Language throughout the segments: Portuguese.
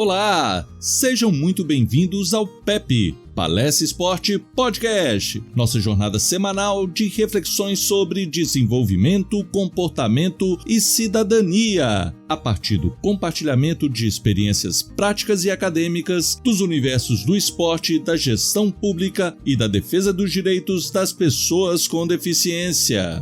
Olá! Sejam muito bem-vindos ao PEP, Palestra Esporte Podcast, nossa jornada semanal de reflexões sobre desenvolvimento, comportamento e cidadania, a partir do compartilhamento de experiências práticas e acadêmicas dos universos do esporte, da gestão pública e da defesa dos direitos das pessoas com deficiência.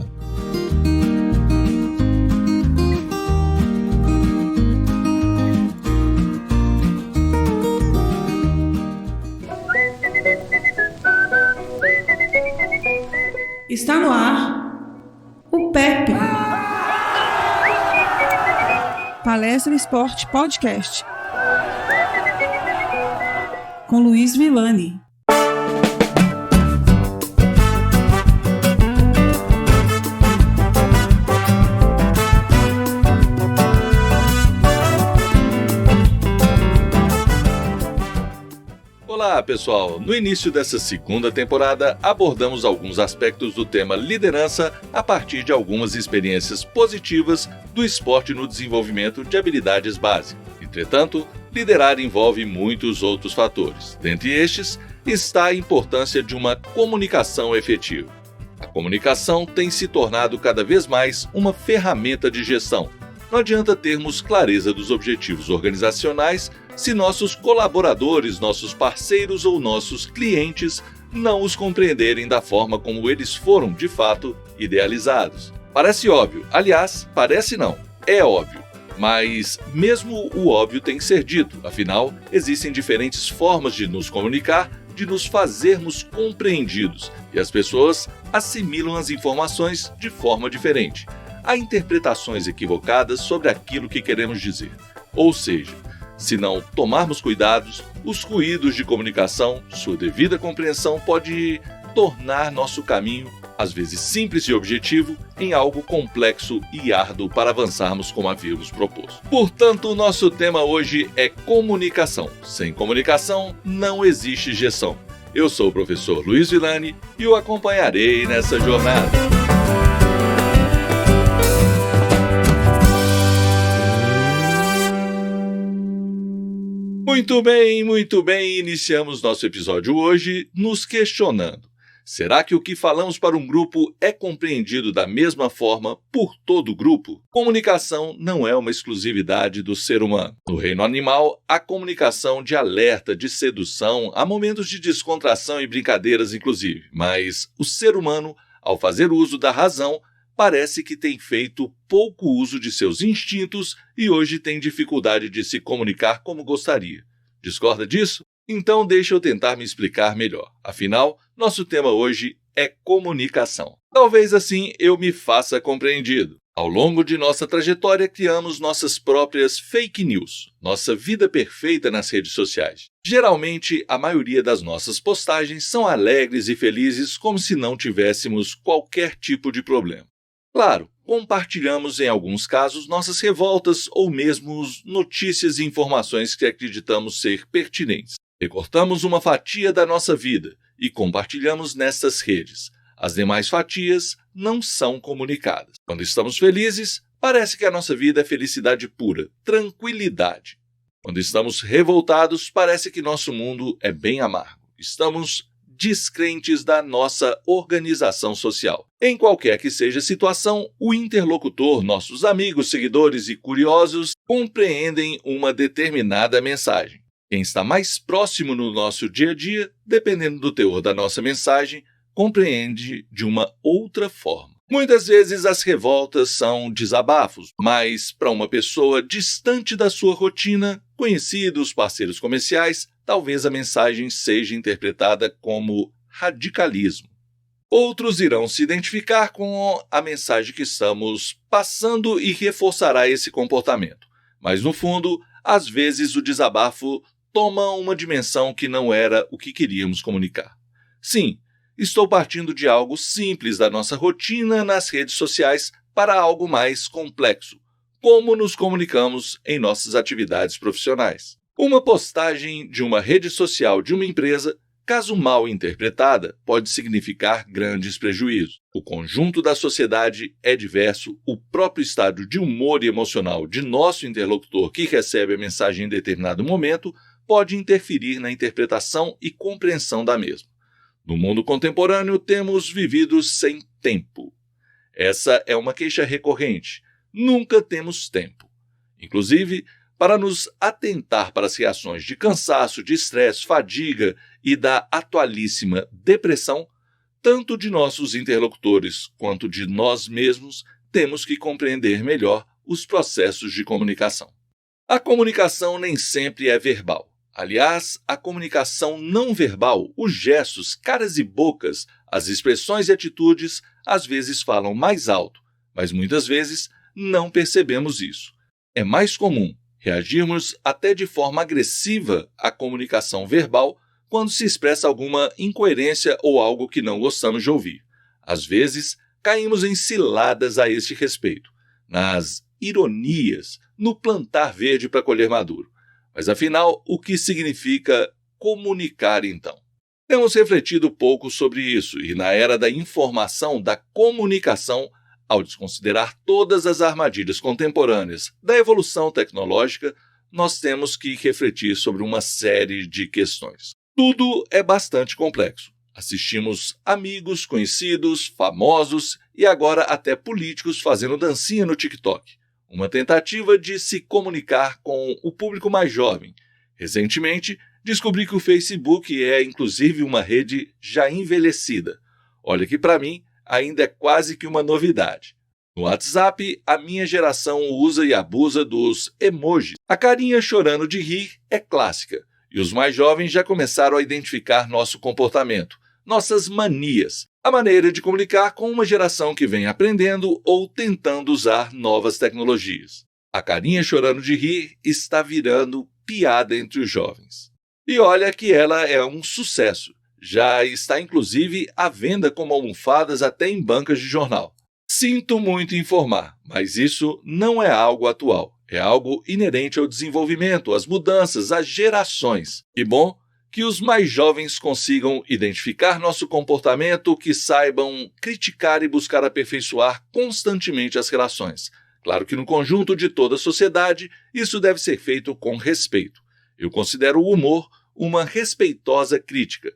Está no ar o PEP, Palestra Esporte Podcast, com Luiz Villani. Olá pessoal, no início dessa segunda temporada abordamos alguns aspectos do tema liderança a partir de algumas experiências positivas do esporte no desenvolvimento de habilidades básicas. Entretanto, liderar envolve muitos outros fatores. Dentre estes está a importância de uma comunicação efetiva. A comunicação tem se tornado cada vez mais uma ferramenta de gestão. Não adianta termos clareza dos objetivos organizacionais se nossos colaboradores, nossos parceiros ou nossos clientes não os compreenderem da forma como eles foram, de fato, idealizados. Parece óbvio, aliás, parece não, é óbvio. Mas mesmo o óbvio tem que ser dito, afinal, existem diferentes formas de nos comunicar, de nos fazermos compreendidos, e as pessoas assimilam as informações de forma diferente. Há interpretações equivocadas sobre aquilo que queremos dizer. Ou seja, se não tomarmos cuidados, os ruídos de comunicação, sua devida compreensão pode tornar nosso caminho, às vezes simples e objetivo, em algo complexo e árduo para avançarmos como havíamos proposto. Portanto, o nosso tema hoje é comunicação. Sem comunicação, não existe gestão. Eu sou o professor Luiz Villani e o acompanharei nessa jornada. Muito bem, iniciamos nosso episódio hoje nos questionando. Será que o que falamos para um grupo é compreendido da mesma forma por todo o grupo? Comunicação não é uma exclusividade do ser humano. No reino animal, há comunicação de alerta, de sedução, há momentos de descontração e brincadeiras inclusive. Mas o ser humano, ao fazer uso da razão, parece que tem feito pouco uso de seus instintos e hoje tem dificuldade de se comunicar como gostaria. Discorda disso? Então deixa eu tentar me explicar melhor. Afinal, nosso tema hoje é comunicação. Talvez assim eu me faça compreendido. Ao longo de nossa trajetória, criamos nossas próprias fake news, nossa vida perfeita nas redes sociais. Geralmente, a maioria das nossas postagens são alegres e felizes, como se não tivéssemos qualquer tipo de problema. Claro, compartilhamos em alguns casos nossas revoltas ou mesmo notícias e informações que acreditamos ser pertinentes. Recortamos uma fatia da nossa vida e compartilhamos nessas redes. As demais fatias não são comunicadas. Quando estamos felizes, parece que a nossa vida é felicidade pura, tranquilidade. Quando estamos revoltados, parece que nosso mundo é bem amargo. Estamos descrentes da nossa organização social. Em qualquer que seja a situação, o interlocutor, nossos amigos, seguidores e curiosos compreendem uma determinada mensagem. Quem está mais próximo no nosso dia a dia, dependendo do teor da nossa mensagem, compreende de uma outra forma. Muitas vezes as revoltas são desabafos, mas para uma pessoa distante da sua rotina, conhecidos, parceiros comerciais, talvez a mensagem seja interpretada como radicalismo. Outros irão se identificar com a mensagem que estamos passando e reforçará esse comportamento. Mas no fundo, às vezes o desabafo toma uma dimensão que não era o que queríamos comunicar. Sim, estou partindo de algo simples da nossa rotina nas redes sociais para algo mais complexo, como nos comunicamos em nossas atividades profissionais. Uma postagem de uma rede social de uma empresa caso mal interpretada, pode significar grandes prejuízos. O conjunto da sociedade é diverso, o próprio estado de humor e emocional de nosso interlocutor que recebe a mensagem em determinado momento pode interferir na interpretação e compreensão da mesma. No mundo contemporâneo, temos vivido sem tempo. Essa é uma queixa recorrente. Nunca temos tempo. Inclusive, para nos atentar para as reações de cansaço, de estresse, fadiga e da atualíssima depressão, tanto de nossos interlocutores quanto de nós mesmos, temos que compreender melhor os processos de comunicação. A comunicação nem sempre é verbal. Aliás, a comunicação não verbal, os gestos, caras e bocas, as expressões e atitudes, às vezes falam mais alto, mas muitas vezes não percebemos isso. É mais comum reagirmos até de forma agressiva à comunicação verbal quando se expressa alguma incoerência ou algo que não gostamos de ouvir. Às vezes, caímos em ciladas a este respeito, nas ironias, no plantar verde para colher maduro. Mas afinal, o que significa comunicar então? Temos refletido pouco sobre isso e na era da informação, da comunicação, ao desconsiderar todas as armadilhas contemporâneas da evolução tecnológica, nós temos que refletir sobre uma série de questões. Tudo é bastante complexo. Assistimos amigos, conhecidos, famosos e agora até políticos fazendo dancinha no TikTok. Uma tentativa de se comunicar com o público mais jovem. Recentemente, descobri que o Facebook é inclusive uma rede já envelhecida. Olha que para mim, ainda é quase que uma novidade. No WhatsApp, a minha geração usa e abusa dos emojis. A carinha chorando de rir é clássica, e os mais jovens já começaram a identificar nosso comportamento, nossas manias, a maneira de comunicar com uma geração que vem aprendendo ou tentando usar novas tecnologias. A carinha chorando de rir está virando piada entre os jovens. E olha que ela é um sucesso. Já está inclusive à venda como almofadas até em bancas de jornal. Sinto muito em informar, mas isso não é algo atual. É algo inerente ao desenvolvimento, às mudanças, às gerações. E bom que os mais jovens consigam identificar nosso comportamento, que saibam criticar e buscar aperfeiçoar constantemente as relações. Claro que no conjunto de toda a sociedade, isso deve ser feito com respeito. Eu considero o humor uma respeitosa crítica.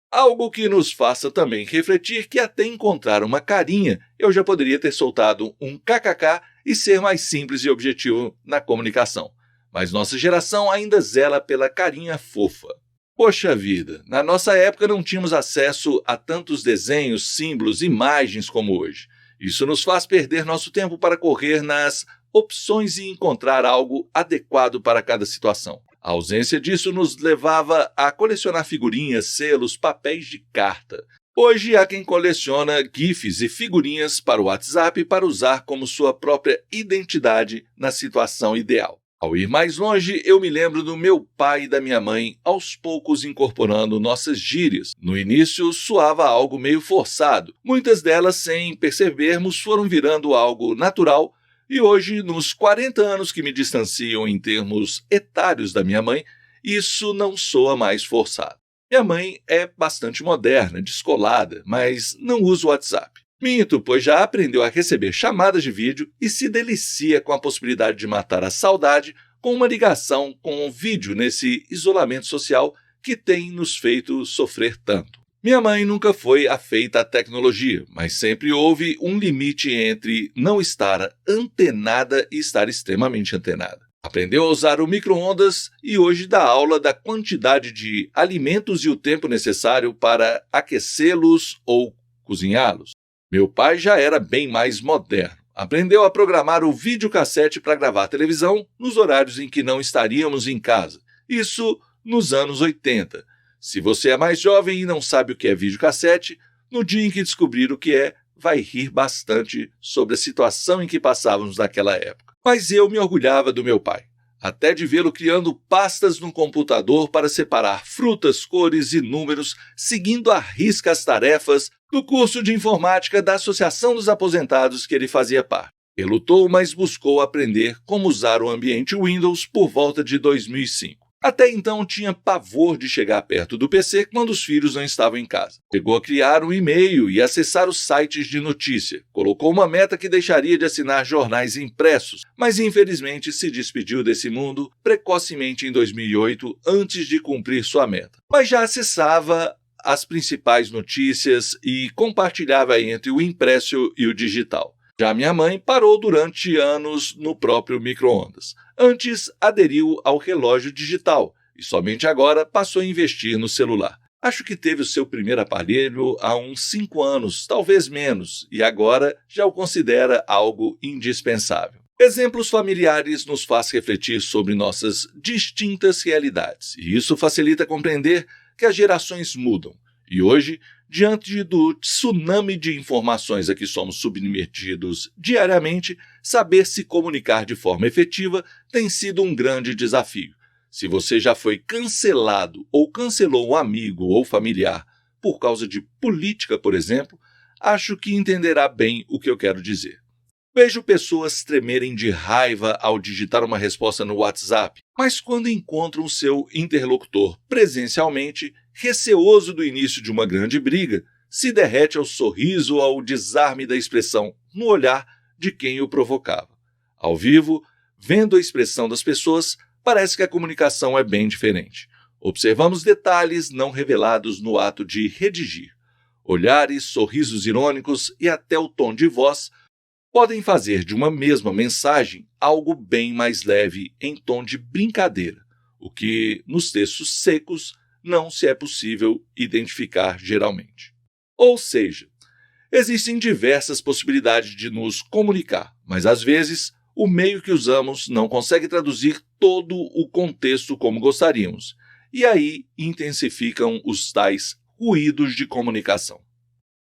Algo que nos faça também refletir que até encontrar uma carinha, eu já poderia ter soltado um kkk e ser mais simples e objetivo na comunicação. Mas nossa geração ainda zela pela carinha fofa. Poxa vida, na nossa época não tínhamos acesso a tantos desenhos, símbolos, imagens como hoje. Isso nos faz perder nosso tempo para correr nas opções e encontrar algo adequado para cada situação. A ausência disso nos levava a colecionar figurinhas, selos, papéis de carta. Hoje há quem coleciona GIFs e figurinhas para o WhatsApp para usar como sua própria identidade na situação ideal. Ao ir mais longe, eu me lembro do meu pai e da minha mãe aos poucos incorporando nossas gírias. No início, soava algo meio forçado. Muitas delas, sem percebermos, foram virando algo natural. E hoje, nos 40 anos que me distanciam em termos etários da minha mãe, isso não soa mais forçado. Minha mãe é bastante moderna, descolada, mas não usa o WhatsApp. Minto, pois já aprendeu a receber chamadas de vídeo e se delicia com a possibilidade de matar a saudade com uma ligação com o vídeo nesse isolamento social que tem nos feito sofrer tanto. Minha mãe nunca foi afeita à tecnologia, mas sempre houve um limite entre não estar antenada e estar extremamente antenada. Aprendeu a usar o micro-ondas e hoje dá aula da quantidade de alimentos e o tempo necessário para aquecê-los ou cozinhá-los. Meu pai já era bem mais moderno. Aprendeu a programar o videocassete para gravar televisão nos horários em que não estaríamos em casa. Isso nos anos 80. Se você é mais jovem e não sabe o que é videocassete, no dia em que descobrir o que é, vai rir bastante sobre a situação em que passávamos naquela época. Mas eu me orgulhava do meu pai, até de vê-lo criando pastas no computador para separar frutas, cores e números, seguindo à risca as tarefas do curso de informática da Associação dos Aposentados que ele fazia parte. Ele lutou, mas buscou aprender como usar o ambiente Windows por volta de 2005. Até então tinha pavor de chegar perto do PC quando os filhos não estavam em casa. Chegou a criar um e-mail e acessar os sites de notícia. Colocou uma meta que deixaria de assinar jornais impressos, mas infelizmente se despediu desse mundo precocemente em 2008, antes de cumprir sua meta. Mas já acessava as principais notícias e compartilhava entre o impresso e o digital. Já minha mãe parou durante anos no próprio micro-ondas. Antes, aderiu ao relógio digital e somente agora passou a investir no celular. Acho que teve o seu primeiro aparelho há uns 5 anos, talvez menos, e agora já o considera algo indispensável. Exemplos familiares nos faz refletir sobre nossas distintas realidades, e isso facilita compreender que as gerações mudam. E hoje, diante do tsunami de informações a que somos submetidos diariamente, saber se comunicar de forma efetiva tem sido um grande desafio. Se você já foi cancelado ou cancelou um amigo ou familiar por causa de política, por exemplo, acho que entenderá bem o que eu quero dizer. Vejo pessoas tremerem de raiva ao digitar uma resposta no WhatsApp, mas quando encontram seu interlocutor presencialmente, receoso do início de uma grande briga, se derrete ao sorriso ou ao desarme da expressão no olhar de quem o provocava. Ao vivo, vendo a expressão das pessoas, parece que a comunicação é bem diferente. Observamos detalhes não revelados no ato de redigir. Olhares, sorrisos irônicos e até o tom de voz podem fazer de uma mesma mensagem algo bem mais leve em tom de brincadeira, o que, nos textos secos, não se é possível identificar geralmente. Ou seja, existem diversas possibilidades de nos comunicar, mas às vezes o meio que usamos não consegue traduzir todo o contexto como gostaríamos, e aí intensificam os tais ruídos de comunicação.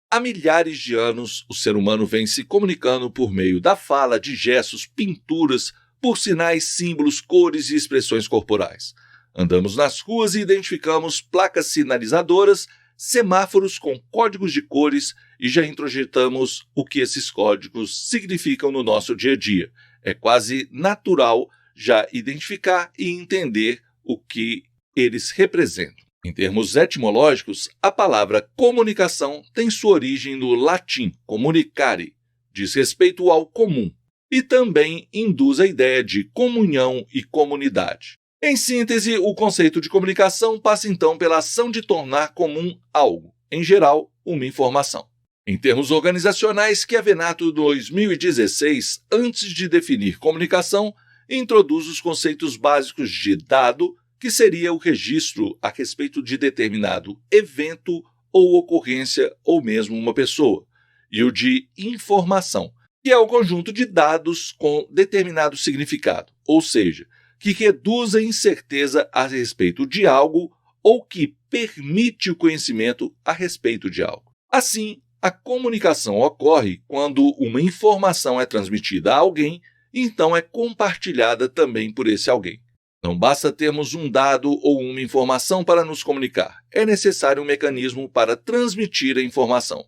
Há milhares de anos, o ser humano vem se comunicando por meio da fala, de gestos, pinturas, por sinais, símbolos, cores e expressões corporais. Andamos nas ruas e identificamos placas sinalizadoras, semáforos com códigos de cores e já introjetamos o que esses códigos significam no nosso dia a dia. É quase natural já identificar e entender o que eles representam. Em termos etimológicos, a palavra comunicação tem sua origem no latim comunicare, diz respeito ao comum, e também induz a ideia de comunhão e comunidade. Em síntese, o conceito de comunicação passa então pela ação de tornar comum algo, em geral, uma informação. Em termos organizacionais, Chiavenato 2016, antes de definir comunicação, introduz os conceitos básicos de dado, que seria o registro a respeito de determinado evento ou ocorrência ou mesmo uma pessoa, e o de informação, que é o conjunto de dados com determinado significado, ou seja, que reduz a incerteza a respeito de algo ou que permite o conhecimento a respeito de algo. Assim, a comunicação ocorre quando uma informação é transmitida a alguém, então é compartilhada também por esse alguém. Não basta termos um dado ou uma informação para nos comunicar, é necessário um mecanismo para transmitir a informação.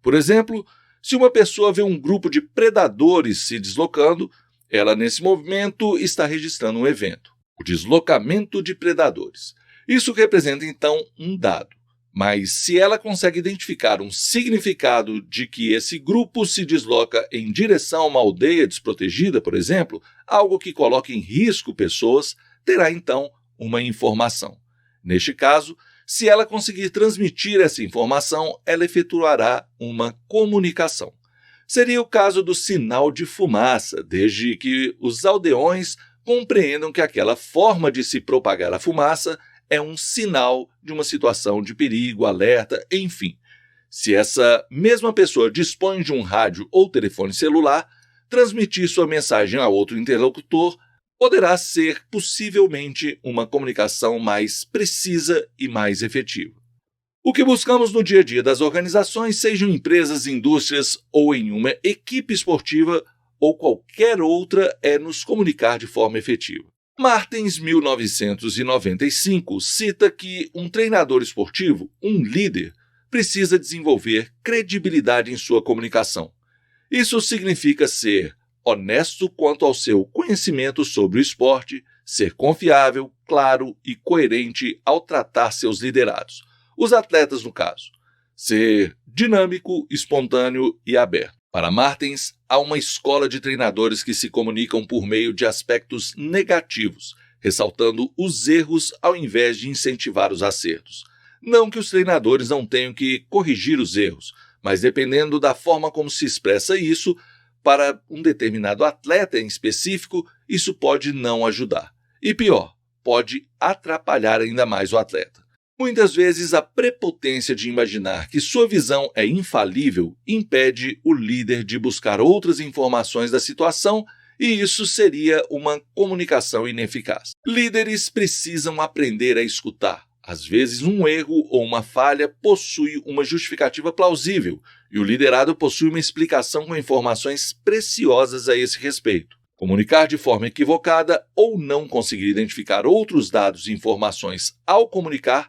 Por exemplo, se uma pessoa vê um grupo de predadores se deslocando, ela nesse momento está registrando um evento, o deslocamento de predadores. Isso representa então um dado, mas se ela consegue identificar um significado de que esse grupo se desloca em direção a uma aldeia desprotegida, por exemplo, algo que coloca em risco pessoas, terá então uma informação. Neste caso, se ela conseguir transmitir essa informação, ela efetuará uma comunicação. Seria o caso do sinal de fumaça, desde que os aldeões compreendam que aquela forma de se propagar a fumaça é um sinal de uma situação de perigo, alerta, enfim. Se essa mesma pessoa dispõe de um rádio ou telefone celular, transmitir sua mensagem a outro interlocutor poderá ser possivelmente uma comunicação mais precisa e mais efetiva. O que buscamos no dia a dia das organizações, sejam empresas, indústrias ou em uma equipe esportiva ou qualquer outra, é nos comunicar de forma efetiva. Martens, 1995, cita que um treinador esportivo, um líder, precisa desenvolver credibilidade em sua comunicação. Isso significa ser honesto quanto ao seu conhecimento sobre o esporte, ser confiável, claro e coerente ao tratar seus liderados, os atletas no caso, ser dinâmico, espontâneo e aberto. Para Martens, há uma escola de treinadores que se comunicam por meio de aspectos negativos, ressaltando os erros ao invés de incentivar os acertos. Não que os treinadores não tenham que corrigir os erros, mas dependendo da forma como se expressa isso, para um determinado atleta em específico, isso pode não ajudar. E pior, pode atrapalhar ainda mais o atleta. Muitas vezes, a prepotência de imaginar que sua visão é infalível impede o líder de buscar outras informações da situação e isso seria uma comunicação ineficaz. Líderes precisam aprender a escutar. Às vezes, um erro ou uma falha possui uma justificativa plausível e o liderado possui uma explicação com informações preciosas a esse respeito. Comunicar de forma equivocada ou não conseguir identificar outros dados e informações ao comunicar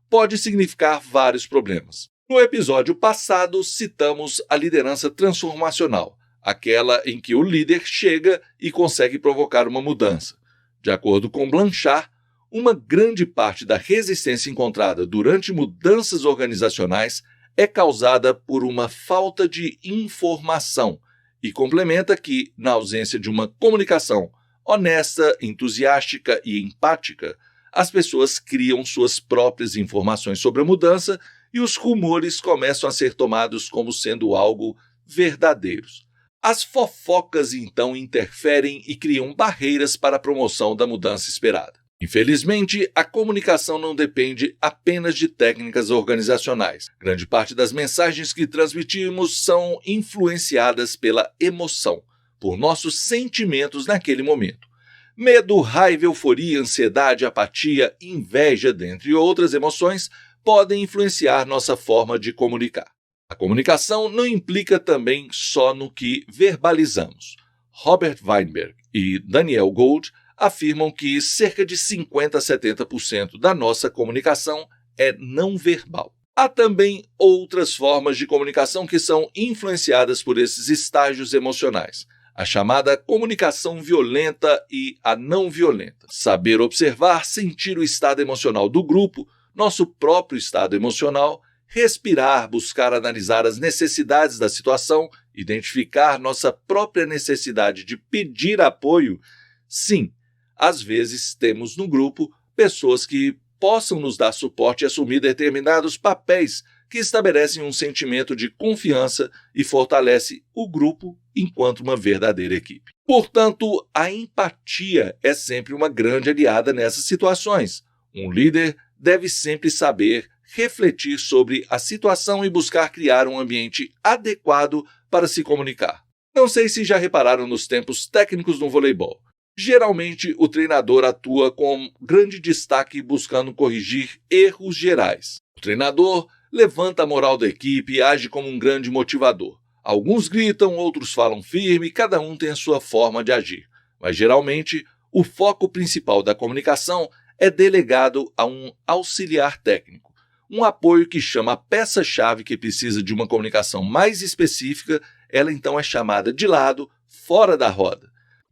pode significar vários problemas. No episódio passado, citamos a liderança transformacional, aquela em que o líder chega e consegue provocar uma mudança. De acordo com Blanchard, uma grande parte da resistência encontrada durante mudanças organizacionais é causada por uma falta de informação e complementa que, na ausência de uma comunicação honesta, entusiástica e empática, as pessoas criam suas próprias informações sobre a mudança e os rumores começam a ser tomados como sendo algo verdadeiros. As fofocas, então, interferem e criam barreiras para a promoção da mudança esperada. Infelizmente, a comunicação não depende apenas de técnicas organizacionais. Grande parte das mensagens que transmitimos são influenciadas pela emoção, por nossos sentimentos naquele momento. Medo, raiva, euforia, ansiedade, apatia, inveja, dentre outras emoções, podem influenciar nossa forma de comunicar. A comunicação não implica também só no que verbalizamos. Robert Weinberg e Daniel Gold afirmam que cerca de 50% a 70% da nossa comunicação é não verbal. Há também outras formas de comunicação que são influenciadas por esses estágios emocionais. A chamada comunicação violenta e a não violenta. Saber observar, sentir o estado emocional do grupo, nosso próprio estado emocional, respirar, buscar analisar as necessidades da situação, identificar nossa própria necessidade de pedir apoio. Sim, às vezes temos no grupo pessoas que possam nos dar suporte e assumir determinados papéis que estabelecem um sentimento de confiança e fortalece o grupo enquanto uma verdadeira equipe. Portanto, a empatia é sempre uma grande aliada nessas situações. Um líder deve sempre saber refletir sobre a situação e buscar criar um ambiente adequado para se comunicar. Não sei se já repararam nos tempos técnicos no voleibol. Geralmente, o treinador atua com grande destaque buscando corrigir erros gerais. O treinador levanta a moral da equipe e age como um grande motivador. Alguns gritam, outros falam firme, cada um tem a sua forma de agir. Mas, geralmente, o foco principal da comunicação é delegado a um auxiliar técnico, um apoio que chama a peça-chave que precisa de uma comunicação mais específica, ela então é chamada de lado, fora da roda,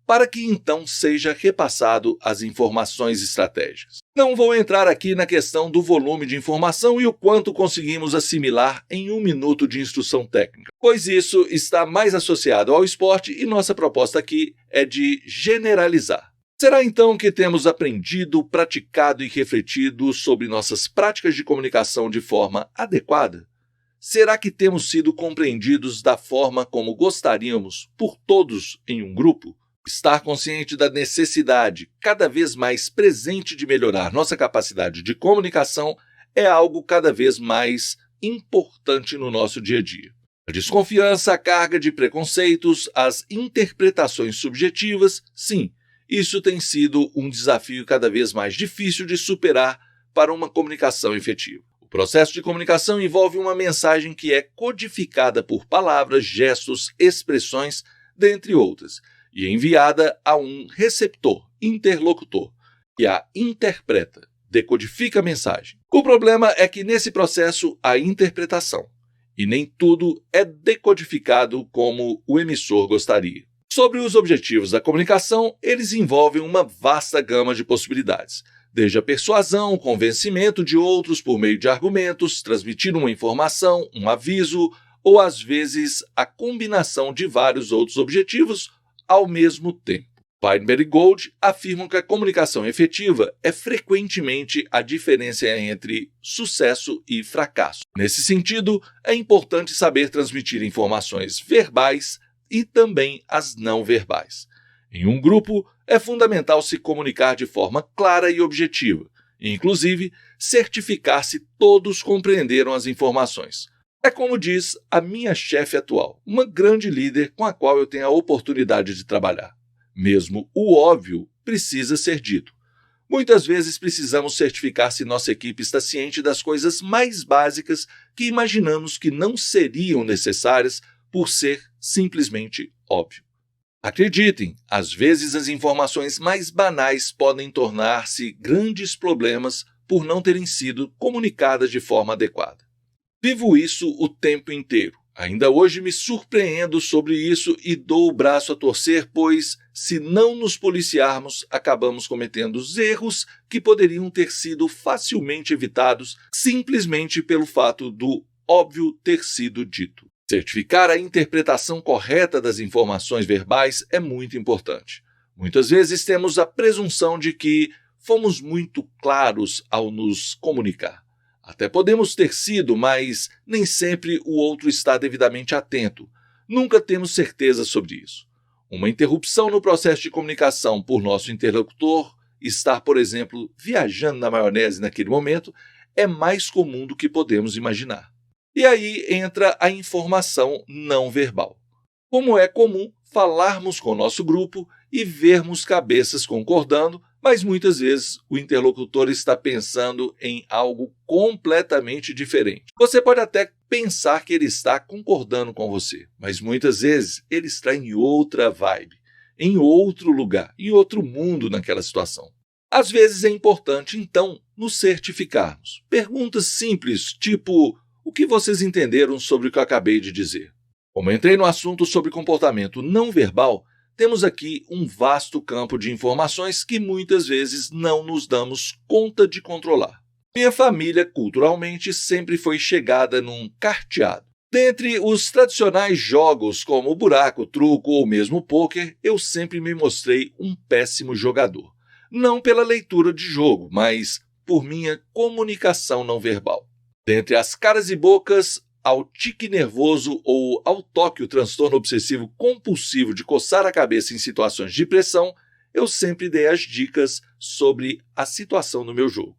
para que então seja repassado as informações estratégicas. Não vou entrar aqui na questão do volume de informação e o quanto conseguimos assimilar em 1 minuto de instrução técnica, pois isso está mais associado ao esporte e nossa proposta aqui é de generalizar. Será então que temos aprendido, praticado e refletido sobre nossas práticas de comunicação de forma adequada? Será que temos sido compreendidos da forma como gostaríamos por todos em um grupo? Estar consciente da necessidade cada vez mais presente de melhorar nossa capacidade de comunicação é algo cada vez mais importante no nosso dia a dia. A desconfiança, a carga de preconceitos, as interpretações subjetivas, sim, isso tem sido um desafio cada vez mais difícil de superar para uma comunicação efetiva. O processo de comunicação envolve uma mensagem que é codificada por palavras, gestos, expressões, dentre outras, e enviada a um receptor, interlocutor, que a interpreta, decodifica a mensagem. O problema é que nesse processo há interpretação, e nem tudo é decodificado como o emissor gostaria. Sobre os objetivos da comunicação, eles envolvem uma vasta gama de possibilidades, desde a persuasão, o convencimento de outros por meio de argumentos, transmitir uma informação, um aviso, ou às vezes a combinação de vários outros objetivos ao mesmo tempo. Weinberg e Gold afirmam que a comunicação efetiva é frequentemente a diferença entre sucesso e fracasso. Nesse sentido, é importante saber transmitir informações verbais e também as não verbais. Em um grupo, é fundamental se comunicar de forma clara e objetiva, e, inclusive, certificar se todos compreenderam as informações. É como diz a minha chefe atual, uma grande líder com a qual eu tenho a oportunidade de trabalhar. Mesmo o óbvio precisa ser dito. Muitas vezes precisamos certificar se nossa equipe está ciente das coisas mais básicas que imaginamos que não seriam necessárias por ser simplesmente óbvio. Acreditem, às vezes as informações mais banais podem tornar-se grandes problemas por não terem sido comunicadas de forma adequada. Vivo isso o tempo inteiro. Ainda hoje me surpreendo sobre isso e dou o braço a torcer, pois, se não nos policiarmos, acabamos cometendo os erros que poderiam ter sido facilmente evitados simplesmente pelo fato do óbvio ter sido dito. Certificar a interpretação correta das informações verbais é muito importante. Muitas vezes temos a presunção de que fomos muito claros ao nos comunicar. Até podemos ter sido, mas nem sempre o outro está devidamente atento. Nunca temos certeza sobre isso. Uma interrupção no processo de comunicação por nosso interlocutor estar, por exemplo, viajando na maionese naquele momento, é mais comum do que podemos imaginar. E aí entra a informação não verbal. Como é comum falarmos com o nosso grupo e vermos cabeças concordando, mas muitas vezes o interlocutor está pensando em algo completamente diferente. Você pode até pensar que ele está concordando com você, mas muitas vezes ele está em outra vibe, em outro lugar, em outro mundo naquela situação. Às vezes é importante, então, nos certificarmos. Perguntas simples, tipo: o que vocês entenderam sobre o que eu acabei de dizer? Como entrei no assunto sobre comportamento não verbal, temos aqui um vasto campo de informações que muitas vezes não nos damos conta de controlar. Minha família, culturalmente, sempre foi chegada num carteado. Dentre os tradicionais jogos como o buraco, truco ou mesmo pôquer, eu sempre me mostrei um péssimo jogador. Não pela leitura de jogo, mas por minha comunicação não verbal. Dentre as caras e bocas, ao tique nervoso ou ao toque, o transtorno obsessivo compulsivo de coçar a cabeça em situações de pressão, eu sempre dei as dicas sobre a situação no meu jogo.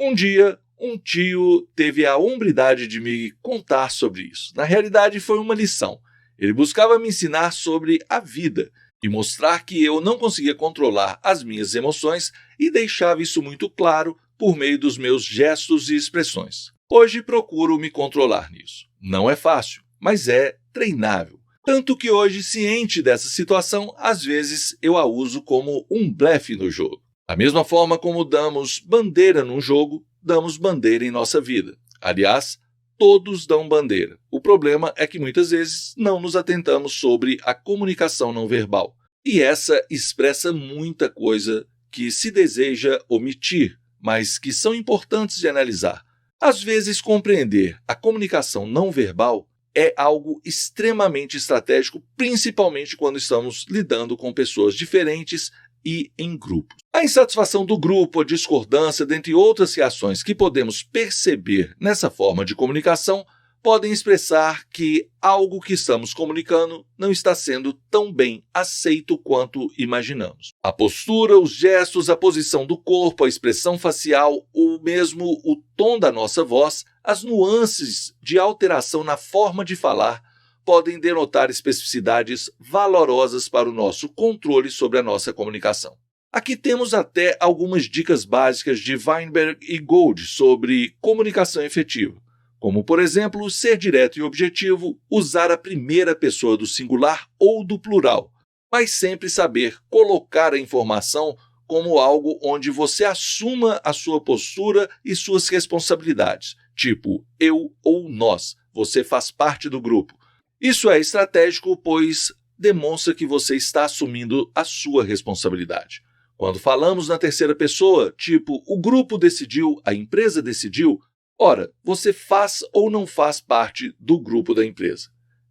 Um dia, um tio teve a hombridade de me contar sobre isso. Na realidade, foi uma lição. Ele buscava me ensinar sobre a vida e mostrar que eu não conseguia controlar as minhas emoções e deixava isso muito claro por meio dos meus gestos e expressões. Hoje procuro me controlar nisso. Não é fácil, mas é treinável. Tanto que hoje, ciente dessa situação, às vezes eu a uso como um blefe no jogo. Da mesma forma como damos bandeira num jogo, damos bandeira em nossa vida. Aliás, todos dão bandeira. O problema é que muitas vezes não nos atentamos sobre a comunicação não verbal. E essa expressa muita coisa que se deseja omitir, mas que são importantes de analisar. Às vezes, compreender a comunicação não verbal é algo extremamente estratégico, principalmente quando estamos lidando com pessoas diferentes e em grupos. A insatisfação do grupo, a discordância, dentre outras reações que podemos perceber nessa forma de comunicação, podem expressar que algo que estamos comunicando não está sendo tão bem aceito quanto imaginamos. A postura, os gestos, a posição do corpo, a expressão facial, ou mesmo o tom da nossa voz, as nuances de alteração na forma de falar podem denotar especificidades valorosas para o nosso controle sobre a nossa comunicação. Aqui temos até algumas dicas básicas de Weinberg e Gold sobre comunicação efetiva. Como, por exemplo, ser direto e objetivo, usar a primeira pessoa do singular ou do plural, mas sempre saber colocar a informação como algo onde você assuma a sua postura e suas responsabilidades, tipo eu ou nós, você faz parte do grupo. Isso é estratégico, pois demonstra que você está assumindo a sua responsabilidade. Quando falamos na terceira pessoa, tipo, o grupo decidiu, a empresa decidiu, ora, você faz ou não faz parte do grupo da empresa?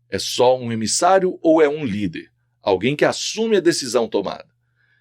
É só um emissário ou é um líder? Alguém que assume a decisão tomada?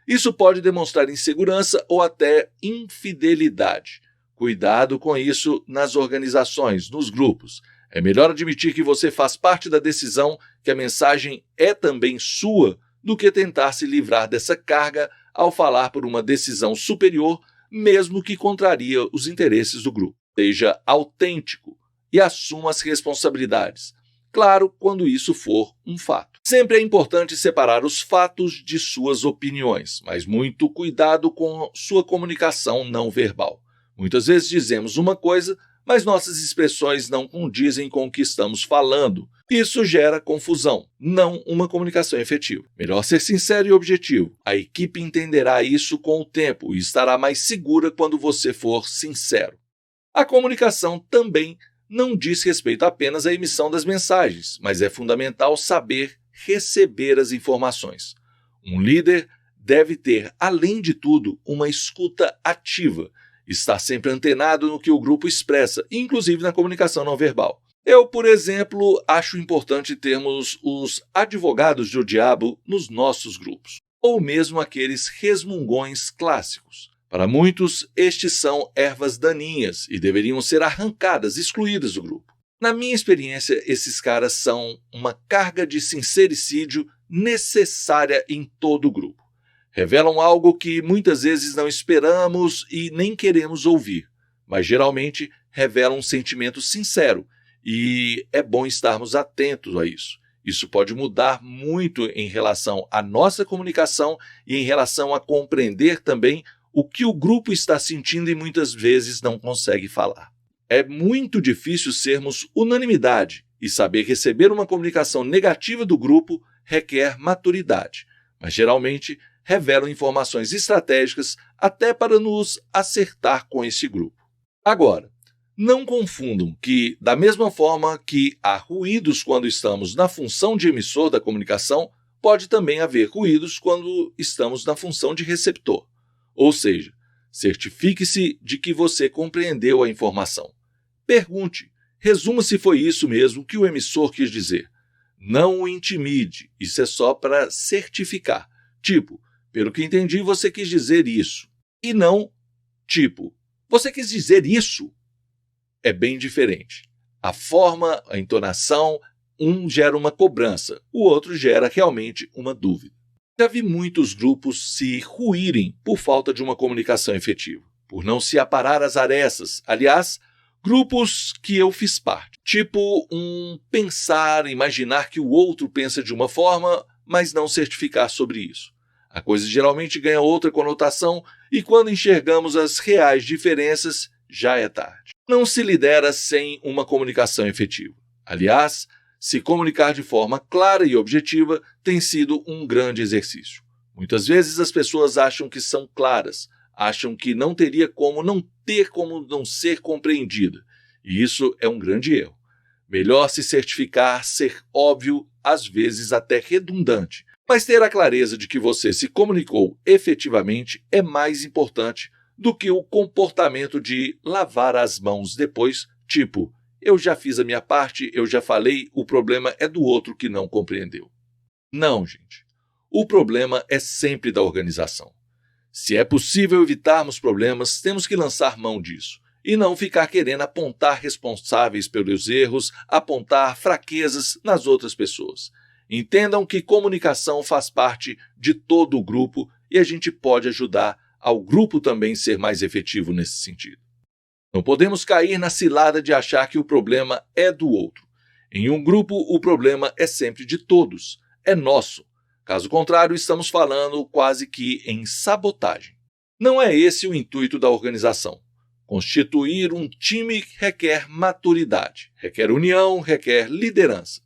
Isso pode demonstrar insegurança ou até infidelidade. Cuidado com isso nas organizações, nos grupos. É melhor admitir que você faz parte da decisão, que a mensagem é também sua, do que tentar se livrar dessa carga ao falar por uma decisão superior, mesmo que contraria os interesses do grupo. Seja autêntico e assuma as responsabilidades. Claro, quando isso for um fato. Sempre é importante separar os fatos de suas opiniões, mas muito cuidado com sua comunicação não verbal. Muitas vezes dizemos uma coisa, mas nossas expressões não condizem com o que estamos falando. Isso gera confusão, não uma comunicação efetiva. Melhor ser sincero e objetivo. A equipe entenderá isso com o tempo e estará mais segura quando você for sincero. A comunicação também não diz respeito apenas à emissão das mensagens, mas é fundamental saber receber as informações. Um líder deve ter, além de tudo, uma escuta ativa, estar sempre antenado no que o grupo expressa, inclusive na comunicação não verbal. Eu, por exemplo, acho importante termos os advogados do diabo nos nossos grupos, ou mesmo aqueles resmungões clássicos. Para muitos, estes são ervas daninhas e deveriam ser arrancadas, excluídas do grupo. Na minha experiência, esses caras são uma carga de sincericídio necessária em todo o grupo. Revelam algo que muitas vezes não esperamos e nem queremos ouvir, mas geralmente revelam um sentimento sincero e é bom estarmos atentos a isso. Isso pode mudar muito em relação à nossa comunicação e em relação a compreender também o que o grupo está sentindo e muitas vezes não consegue falar. É muito difícil sermos unanimidade e saber receber uma comunicação negativa do grupo requer maturidade, mas geralmente revelam informações estratégicas até para nos acertar com esse grupo. Agora, não confundam que, da mesma forma que há ruídos quando estamos na função de emissor da comunicação, pode também haver ruídos quando estamos na função de receptor. Ou seja, certifique-se de que você compreendeu a informação. Pergunte, resuma se foi isso mesmo que o emissor quis dizer. Não o intimide, isso é só para certificar. Tipo, pelo que entendi, você quis dizer isso. E não, tipo, você quis dizer isso? É bem diferente. A forma, a entonação, um gera uma cobrança, o outro gera realmente uma dúvida. Já vi muitos grupos se ruírem por falta de uma comunicação efetiva, por não se aparar as arestas. Aliás, grupos que eu fiz parte. Tipo pensar, imaginar que o outro pensa de uma forma, mas não certificar sobre isso. A coisa geralmente ganha outra conotação e quando enxergamos as reais diferenças, já é tarde. Não se lidera sem uma comunicação efetiva. Aliás, se comunicar de forma clara e objetiva tem sido um grande exercício. Muitas vezes as pessoas acham que são claras, acham que não teria como não ser compreendida. E isso é um grande erro. Melhor se certificar, ser óbvio, às vezes até redundante. Mas ter a clareza de que você se comunicou efetivamente é mais importante do que o comportamento de lavar as mãos depois, tipo, eu já fiz a minha parte, eu já falei, o problema é do outro que não compreendeu. Não, gente. O problema é sempre da organização. Se é possível evitarmos problemas, temos que lançar mão disso e não ficar querendo apontar responsáveis pelos erros, apontar fraquezas nas outras pessoas. Entendam que comunicação faz parte de todo o grupo e a gente pode ajudar ao grupo também ser mais efetivo nesse sentido. Não podemos cair na cilada de achar que o problema é do outro. Em um grupo, o problema é sempre de todos, é nosso. Caso contrário, estamos falando quase que em sabotagem. Não é esse o intuito da organização. Constituir um time requer maturidade, requer união, requer liderança.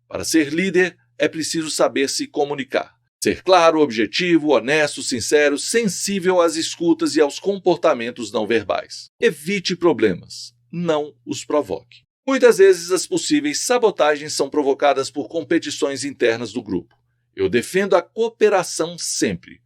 Para ser líder, é preciso saber se comunicar. Ser claro, objetivo, honesto, sincero, sensível às escutas e aos comportamentos não verbais. Evite problemas, não os provoque. Muitas vezes as possíveis sabotagens são provocadas por competições internas do grupo. Eu defendo a cooperação sempre.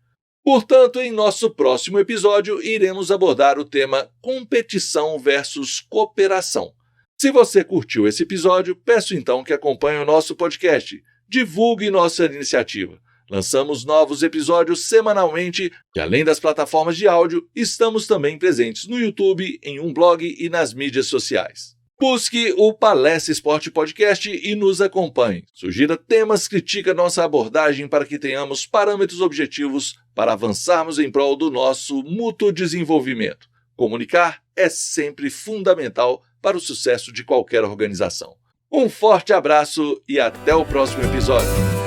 Portanto, em nosso próximo episódio, iremos abordar o tema competição versus cooperação. Se você curtiu esse episódio, peço então que acompanhe o nosso podcast. Divulgue nossa iniciativa. Lançamos novos episódios semanalmente e, além das plataformas de áudio, estamos também presentes no YouTube, em um blog e nas mídias sociais. Busque o Palestra Esporte Podcast e nos acompanhe. Sugira temas, critique nossa abordagem para que tenhamos parâmetros objetivos para avançarmos em prol do nosso mútuo desenvolvimento. Comunicar é sempre fundamental para o sucesso de qualquer organização. Um forte abraço e até o próximo episódio.